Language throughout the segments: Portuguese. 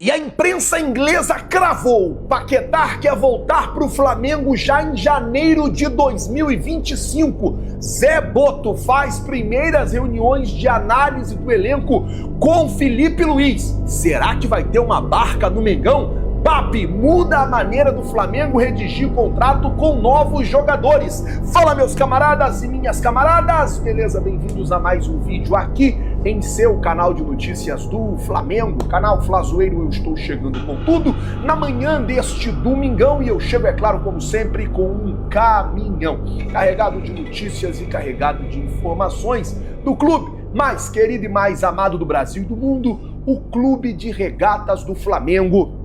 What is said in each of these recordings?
E a imprensa inglesa cravou: Paquetá quer voltar para o Flamengo já em janeiro de 2025. Zé Boto faz primeiras reuniões de análise do elenco com Felipe Luiz. Será que vai ter uma barca no Mengão? BAP muda a maneira do Flamengo redigir contrato com novos jogadores. Fala, meus camaradas e minhas camaradas, beleza? Bem-vindos a mais um vídeo aqui em seu canal de notícias do Flamengo, canal Flazoeiro. Eu estou chegando com tudo na manhã deste domingão e eu chego, é claro, como sempre, com um caminhão carregado de notícias e carregado de informações do clube mais querido e mais amado do Brasil e do mundo, o Clube de Regatas do Flamengo.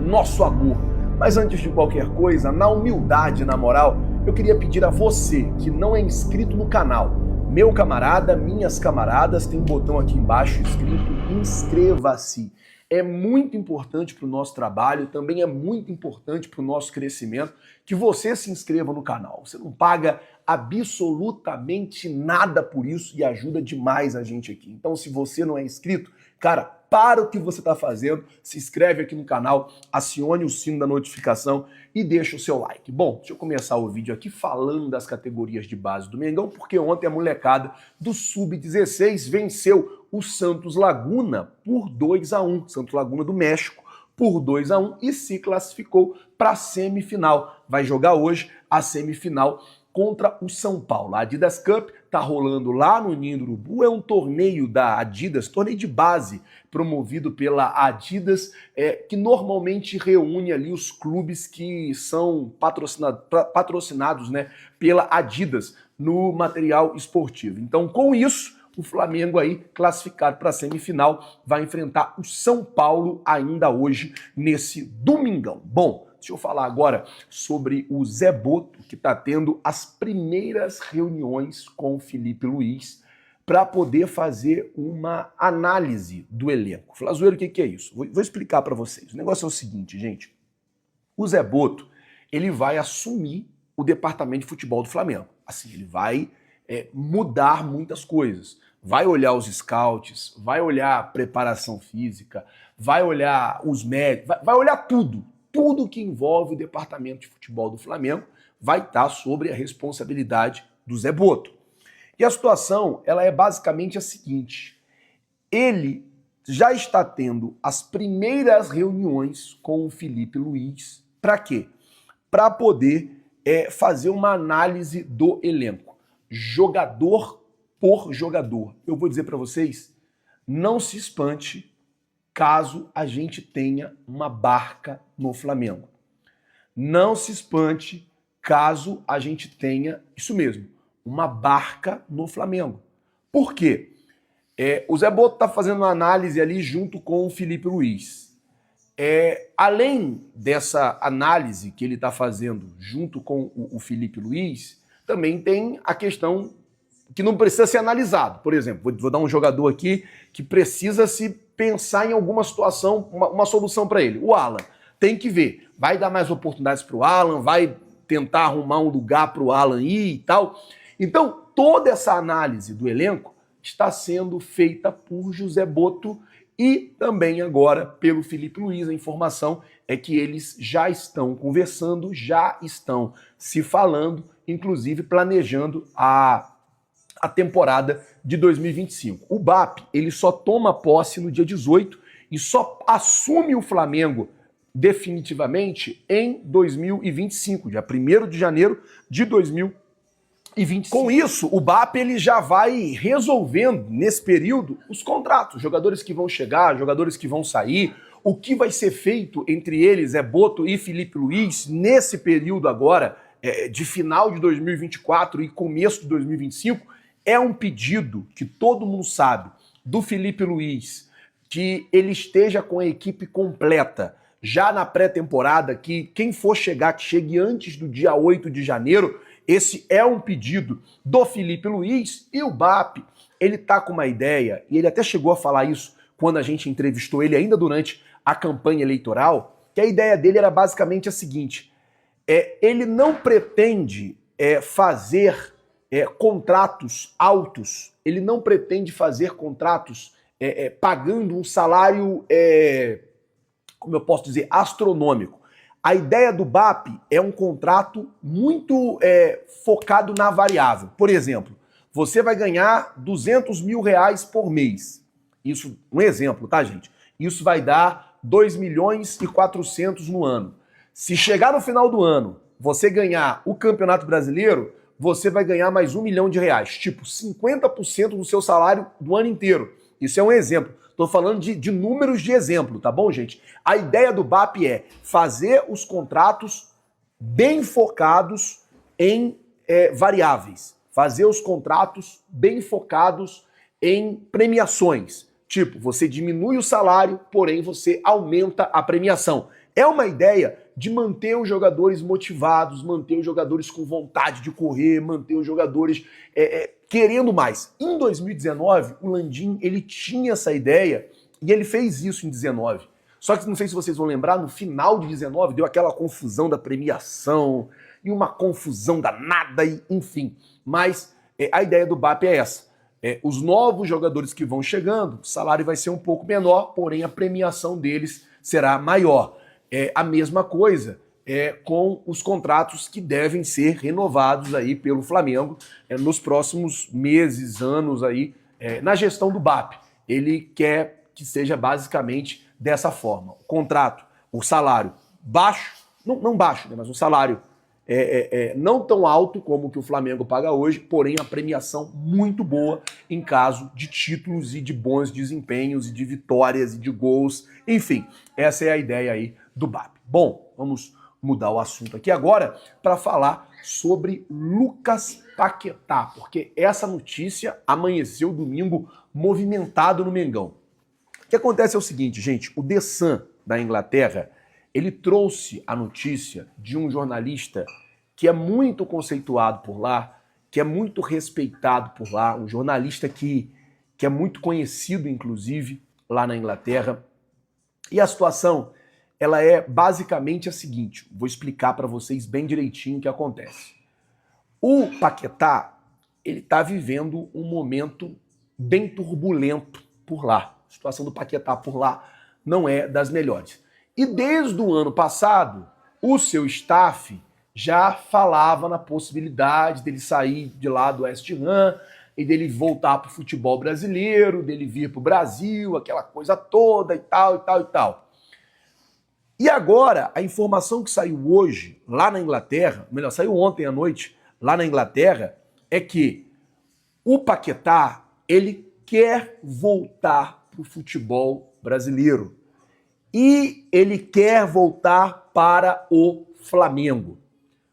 Nosso amor. Mas antes de qualquer coisa, na humildade, na moral, eu queria pedir a você que não é inscrito no canal, meu camarada, minhas camaradas, tem um botão aqui embaixo escrito inscreva-se. É muito importante para o nosso trabalho, também é muito importante para o nosso crescimento que você se inscreva no canal. Você não paga absolutamente nada por isso e ajuda demais a gente aqui. Então, se você não é inscrito, cara, para o que você está fazendo, se inscreve aqui no canal, acione o sino da notificação e deixa o seu like. Bom, deixa eu começar o vídeo aqui falando das categorias de base do Mengão, porque ontem a molecada do Sub-16 venceu o Santos Laguna por 2-1, Santos Laguna do México, por 2-1 e se classificou para a semifinal. Vai jogar hoje a semifinal contra o São Paulo. A Adidas Cup tá rolando lá no Ninho do Urubu, é um torneio da Adidas, torneio de base promovido pela Adidas, que normalmente reúne ali os clubes que são patrocinados, né, pela Adidas no material esportivo. Então, com isso, o Flamengo aí, classificado para a semifinal, vai enfrentar o São Paulo ainda hoje, nesse domingão. Bom, deixa eu falar agora sobre o Zé Boto, que está tendo as primeiras reuniões com o Felipe Luiz para poder fazer uma análise do elenco. Flazoeiro, o que é isso? Vou explicar para vocês. O negócio é o seguinte, gente. O Zé Boto, ele vai assumir o departamento de futebol do Flamengo. Assim, ele vai mudar muitas coisas. Vai olhar os scouts, vai olhar a preparação física, vai olhar os médicos, vai olhar tudo. Tudo que envolve o departamento de futebol do Flamengo vai estar sobre a responsabilidade do Zé Boto. E a situação, ela é basicamente a seguinte: ele já está tendo as primeiras reuniões com o Felipe Luiz. Para quê? Para poder fazer uma análise do elenco, jogador por jogador. Eu vou dizer para vocês, não se espante caso a gente tenha uma barca no Flamengo. Não se espante caso a gente tenha, isso mesmo, uma barca no Flamengo. Por quê? O Zé Boto está fazendo uma análise ali junto com o Felipe Luiz. Além dessa análise que ele está fazendo junto com o Felipe Luiz, também tem a questão que não precisa ser analisado. Por exemplo, vou dar um jogador aqui que precisa se pensar em alguma situação, uma solução para ele. O Alan. Tem que ver. Vai dar mais oportunidades para o Alan, vai tentar arrumar um lugar para o Alan ir e tal. Então, toda essa análise do elenco está sendo feita por José Boto e também agora pelo Felipe Luiz. A informação é que eles já estão conversando, já estão se falando, inclusive planejando a temporada de 2025. O BAP, ele só toma posse no dia 18 e só assume o Flamengo definitivamente em 2025, dia 1º de janeiro de 2025. Com isso, o BAP ele já vai resolvendo nesse período os contratos, jogadores que vão chegar, jogadores que vão sair, o que vai ser feito entre eles, Zé Boto e Felipe Luiz, nesse período agora, de final de 2024 e começo de 2025, é um pedido que todo mundo sabe do Felipe Luiz, que ele esteja com a equipe completa, já na pré-temporada, que quem for chegar, que chegue antes do dia 8 de janeiro, esse é um pedido do Felipe Luiz. E o BAP, ele tá com uma ideia, e ele até chegou a falar isso quando a gente entrevistou ele ainda durante a campanha eleitoral, que a ideia dele era basicamente a seguinte: ele não pretende fazer contratos altos, ele não pretende fazer contratos pagando um salário, como eu posso dizer, astronômico. A ideia do BAP é um contrato muito focado na variável. Por exemplo, você vai ganhar R$200 mil por mês. Isso, um exemplo, tá, gente? Isso vai dar 2.400.000 no ano. Se chegar no final do ano, você ganhar o Campeonato Brasileiro, você vai ganhar mais R$1 milhão, tipo 50% do seu salário do ano inteiro. Isso é um exemplo. Estou falando de números de exemplo, tá bom, gente? A ideia do BAP é fazer os contratos bem focados em variáveis. Fazer os contratos bem focados em premiações. Tipo, você diminui o salário, porém você aumenta a premiação. É uma ideia de manter os jogadores motivados, manter os jogadores com vontade de correr, manter os jogadores querendo mais. Em 2019, o Landim, ele tinha essa ideia e ele fez isso em 19. Só que não sei se vocês vão lembrar, no final de 19 deu aquela confusão da premiação e uma confusão danada, e, enfim. Mas a ideia do BAP é essa. Os novos jogadores que vão chegando, o salário vai ser um pouco menor, porém a premiação deles será maior. A mesma coisa com os contratos que devem ser renovados aí pelo Flamengo nos próximos meses, anos aí, na gestão do BAP. Ele quer que seja basicamente dessa forma. O contrato, o salário baixo, não baixo, né, mas um salário não tão alto como o que o Flamengo paga hoje, porém a premiação muito boa em caso de títulos e de bons desempenhos e de vitórias e de gols. Enfim, essa é a ideia aí do BAP. Bom, vamos mudar o assunto aqui agora para falar sobre Lucas Paquetá, porque essa notícia amanheceu domingo movimentado no Mengão. O que acontece é o seguinte, gente, o The Sun da Inglaterra, ele trouxe a notícia de um jornalista que é muito conceituado por lá, que é muito respeitado por lá, um jornalista que é muito conhecido, inclusive, lá na Inglaterra. E a situação, ela é basicamente a seguinte, vou explicar para vocês bem direitinho o que acontece. O Paquetá, ele está vivendo um momento bem turbulento por lá. A situação do Paquetá por lá não é das melhores. E desde o ano passado, o seu staff já falava na possibilidade dele sair de lá do West Ham e dele voltar para o futebol brasileiro, dele vir para o Brasil, aquela coisa toda e tal, e tal, e tal. E agora, a informação que saiu hoje, lá na Inglaterra, melhor, saiu ontem à noite, lá na Inglaterra, é que o Paquetá, ele quer voltar para o futebol brasileiro. E ele quer voltar para o Flamengo.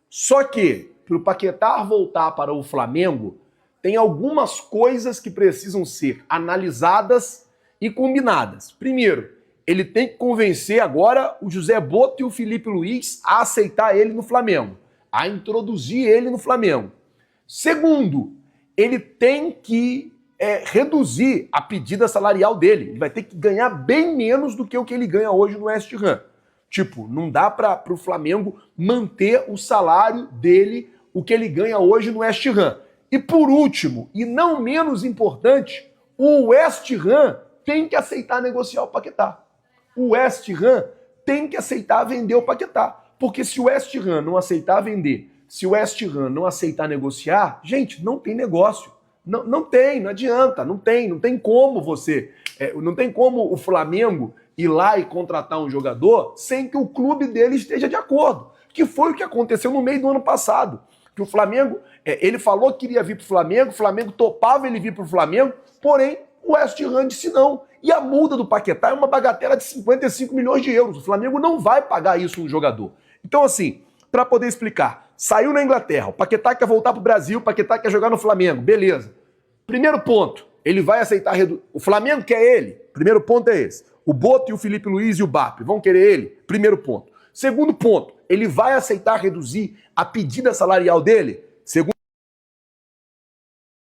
Só que, para o Paquetá voltar para o Flamengo, tem algumas coisas que precisam ser analisadas e combinadas. Primeiro, ele tem que convencer agora o José Boto e o Felipe Luiz a aceitar ele no Flamengo, a introduzir ele no Flamengo. Segundo, ele tem que reduzir a pedida salarial dele. Ele vai ter que ganhar bem menos do que o que ele ganha hoje no West Ham. Tipo, não dá para o Flamengo manter o salário dele, o que ele ganha hoje no West Ham. E por último, e não menos importante, o West Ham tem que aceitar negociar o Paquetá. O West Ham tem que aceitar vender o Paquetá. Porque se o West Ham não aceitar vender, se o West Ham não aceitar negociar, gente, não tem negócio. Não tem, não adianta, não tem como você, não tem como o Flamengo ir lá e contratar um jogador sem que o clube dele esteja de acordo, que foi o que aconteceu no meio do ano passado, que o Flamengo, ele falou que queria vir para o Flamengo topava ele vir para o Flamengo, porém o West Ham disse não, e a multa do Paquetá é uma bagatela de 55 milhões de euros, o Flamengo não vai pagar isso no jogador. Então assim, para poder explicar, saiu na Inglaterra, o Paquetá quer voltar para o Brasil, o Paquetá quer jogar no Flamengo, beleza. Primeiro ponto, ele vai aceitar... O Flamengo quer ele, primeiro ponto é esse. O Boto e o Felipe Luiz e o BAP vão querer ele, primeiro ponto. Segundo ponto, ele vai aceitar reduzir a pedida salarial dele? Segundo